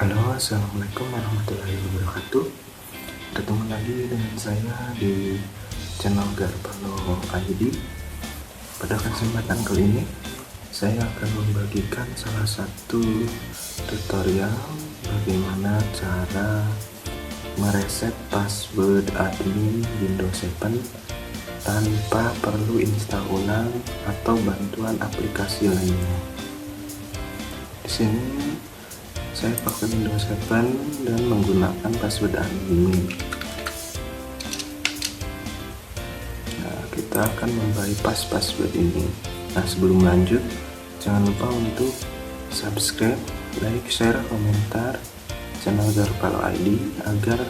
Halo, assalamualaikum warahmatullahi wabarakatuh. Bertemu lagi dengan saya di channel Garpalo ID. Pada kesempatan kali ini, saya akan membagikan salah satu tutorial bagaimana cara mereset password admin Windows 7 tanpa perlu install ulang atau bantuan aplikasi lainnya. Di sini saya pakai Windows 7 dan menggunakan password admin. Nah, kita akan membypass password ini. Nah, sebelum lanjut, jangan lupa untuk subscribe, like, share, komentar channel Garpalo ID agar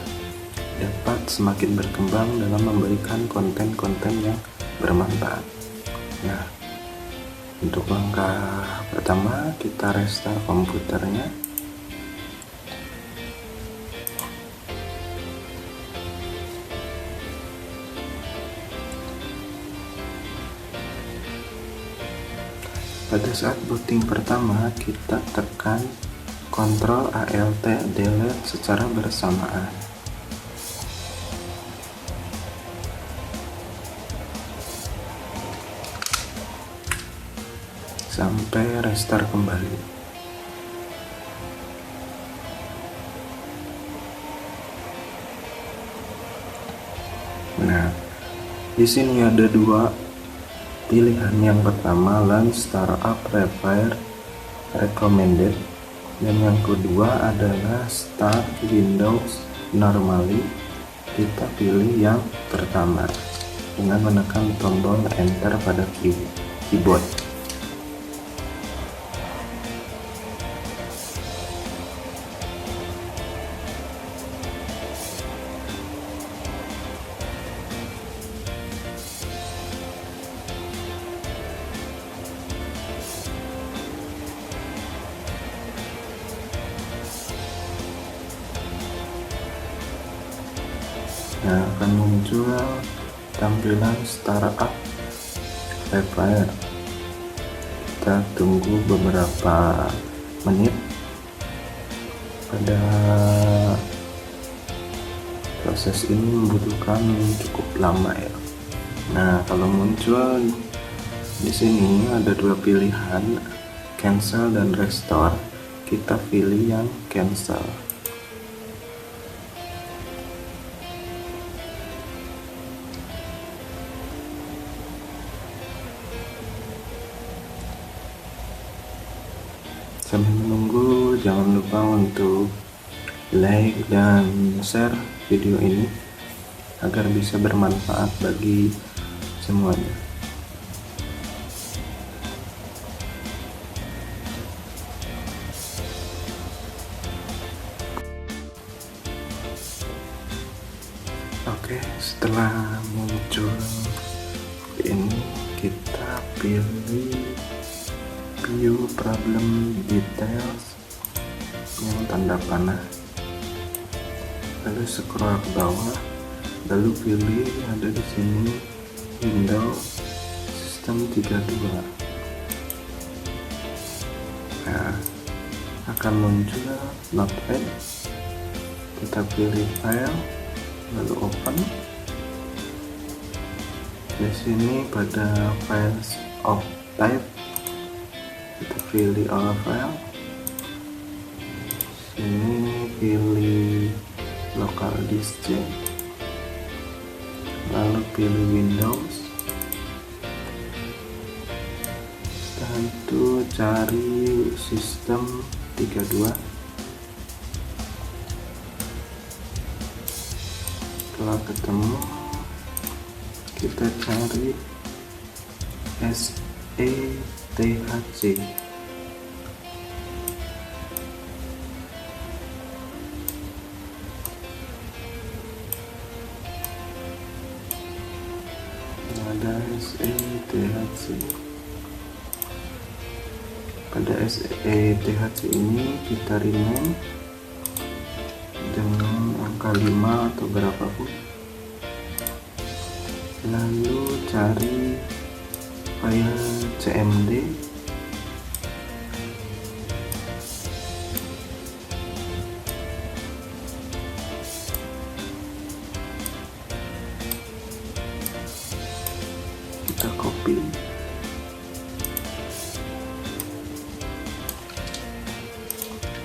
dapat semakin berkembang dalam memberikan konten-konten yang bermanfaat. Nah, untuk langkah pertama, kita restart komputernya. Pada saat booting pertama, kita tekan Ctrl Alt Delete secara bersamaan. Sampai restart kembali. Nah, di sini ada dua pilihan. Yang pertama, Launch Startup Repair Recommended, dan yang kedua adalah Start Windows Normally. Kita pilih yang pertama dengan menekan tombol Enter pada keyboard. Nah, akan muncul tampilan Startup Repair. Kita tunggu beberapa menit. Pada proses ini membutuhkan cukup lama ya. Nah, kalau muncul di sini ada dua pilihan, cancel dan restore. Kita pilih yang cancel. Sambil menunggu, jangan lupa untuk like dan share video ini agar bisa bermanfaat bagi semuanya. Oke, setelah muncul ini, kita pilih View Problem Details yang tanda panah, lalu scroll ke bawah, lalu pilih ada di sini Windows System 32. Nah, akan muncul Notepad. Kita pilih File, lalu Open. Di sini pada Files of Type, kita pilih All File. Sini pilih Local Disk C, lalu pilih Windows. Setelah itu cari System 32. Setelah ketemu, kita cari SETHC. Ada SETHC. Pada SETHC ini kita rename dengan angka 5 atau berapapun, lalu cari file cmd,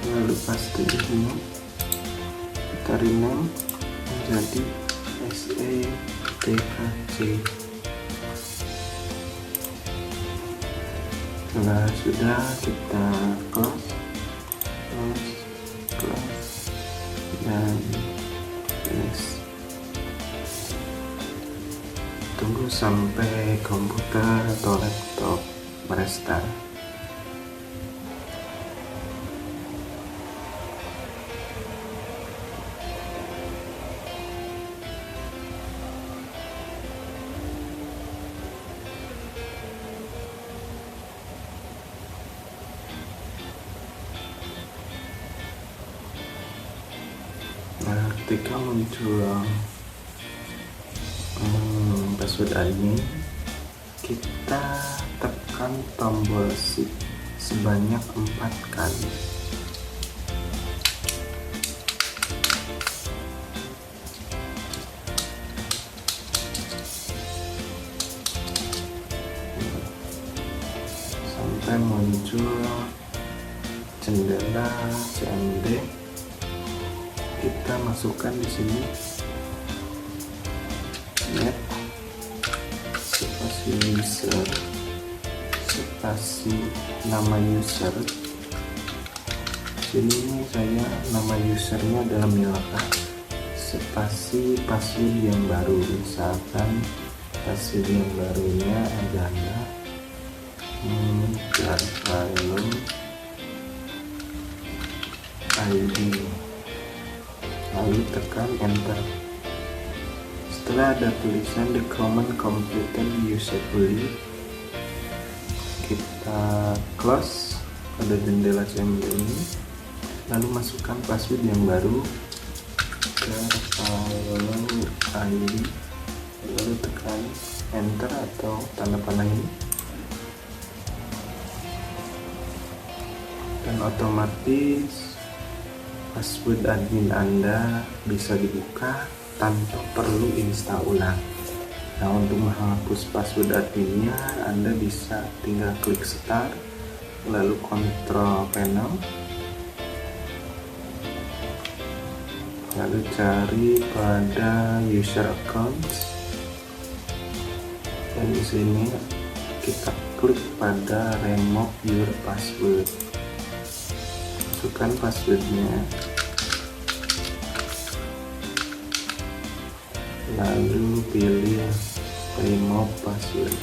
Lalu paste ini kita rename menjadi SETKC. Setelah sudah, kita close dan finish. Tunggu sampai komputer atau laptop merestart. Nah, ketika muncul password admin, kita tekan tombol shift sebanyak 4 kali. Sampai muncul jendela CMD. Kita masukkan di sini net spasi user spasi nama user. Sini saya nama usernya adalah Milka, spasi password yang baru, misalkan password yang barunya adalah Carvalho ID. Lalu tekan enter. Setelah ada tulisan the command completed usably, kita close pada jendela CMD ini, lalu masukkan password yang baru Carvalho ID, lalu tekan enter atau tanda panah ini, dan otomatis password admin Anda bisa dibuka tanpa perlu install ulang. Nah, untuk menghapus password adminnya, Anda bisa tinggal klik start, lalu control panel, lalu cari pada user accounts, dan di sini kita klik pada remove your password. Masukkan passwordnya, lalu pilih remove password.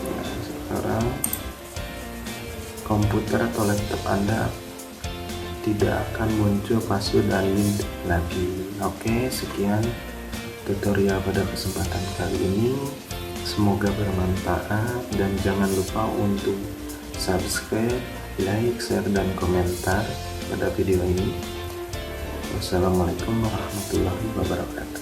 Nah, sekarang komputer atau laptop Anda tidak akan muncul password admin lagi. Oke, sekian tutorial pada kesempatan kali ini, semoga bermanfaat, dan jangan lupa untuk subscribe, like, share, dan komentar pada video ini. Wassalamualaikum warahmatullahi wabarakatuh.